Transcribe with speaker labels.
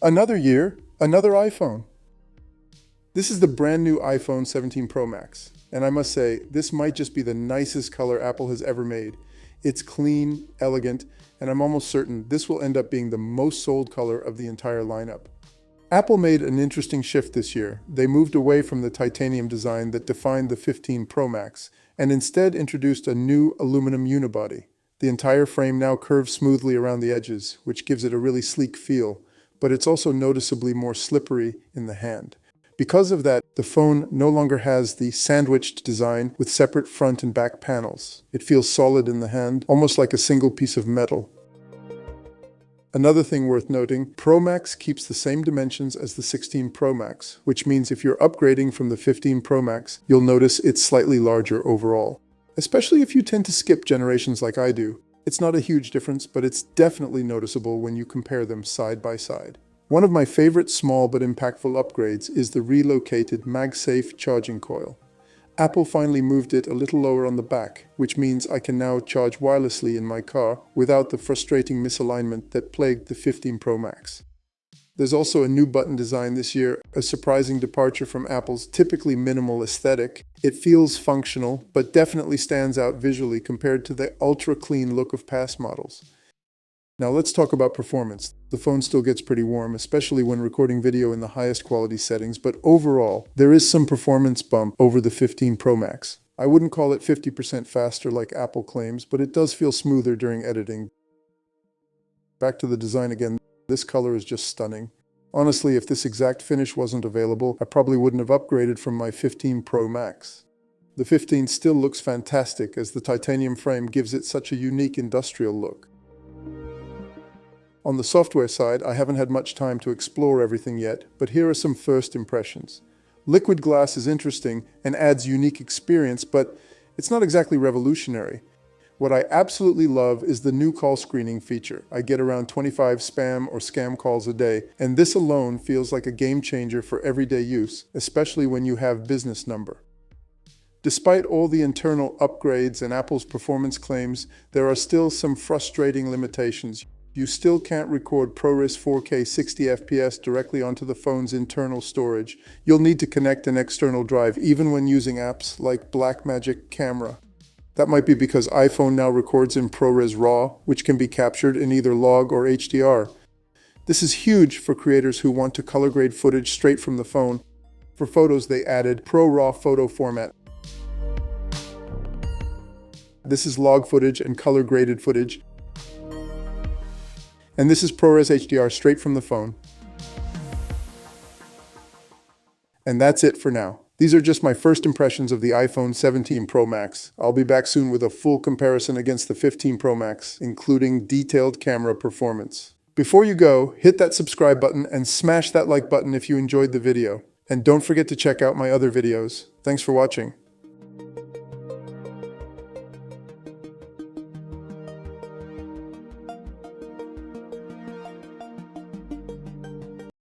Speaker 1: Another year, another iPhone. This is the brand new iPhone 17 Pro Max, and I must say, this might just be the nicest color Apple has ever made. It's clean, elegant, and I'm almost certain this will end up being the most sold color of the entire lineup. Apple made an interesting shift this year. They moved away from the titanium design that defined the 15 Pro Max, and instead introduced a new aluminum unibody. The entire frame now curves smoothly around the edges, which gives it a really sleek feel, but it's also noticeably more slippery in the hand. Because of that, the phone no longer has the sandwiched design with separate front and back panels. It feels solid in the hand, almost like a single piece of metal. Another thing worth noting, Pro Max keeps the same dimensions as the 16 Pro Max, which means if you're upgrading from the 15 Pro Max, you'll notice it's slightly larger overall. Especially if you tend to skip generations like I do. It's not a huge difference, but it's definitely noticeable when you compare them side by side. One of my favorite small but impactful upgrades is the relocated MagSafe charging coil. Apple finally moved it a little lower on the back, which means I can now charge wirelessly in my car without the frustrating misalignment that plagued the 15 Pro Max. There's also a new button design this year, a surprising departure from Apple's typically minimal aesthetic. It feels functional, but definitely stands out visually compared to the ultra-clean look of past models. Now let's talk about performance. The phone still gets pretty warm, especially when recording video in the highest quality settings, but overall, there is some performance bump over the 15 Pro Max. I wouldn't call it 50% faster like Apple claims, but it does feel smoother during editing. Back to the design again. This color is just stunning. Honestly, if this exact finish wasn't available, I probably wouldn't have upgraded from my 15 Pro Max. The 15 still looks fantastic as the titanium frame gives it such a unique industrial look. On the software side, I haven't had much time to explore everything yet, but here are some first impressions. Liquid glass is interesting and adds unique experience, but it's not exactly revolutionary. What I absolutely love is the new call screening feature. I get around 25 spam or scam calls a day, and this alone feels like a game changer for everyday use, especially when you have business number. Despite all the internal upgrades and Apple's performance claims, there are still some frustrating limitations. You still can't record ProRAW 4K 60 FPS directly onto the phone's internal storage. You'll need to connect an external drive even when using apps like Blackmagic Camera. That might be because iPhone now records in ProRAW RAW, which can be captured in either log or HDR. This is huge for creators who want to color grade footage straight from the phone. For photos, they added ProRAW photo format. This is log footage and color graded footage. And this is ProRAW HDR straight from the phone. And that's it for now. These are just my first impressions of the iPhone 17 Pro Max. I'll be back soon with a full comparison against the 15 Pro Max, including detailed camera performance. Before you go, hit that subscribe button and smash that like button if you enjoyed the video. And don't forget to check out my other videos. Thanks for watching.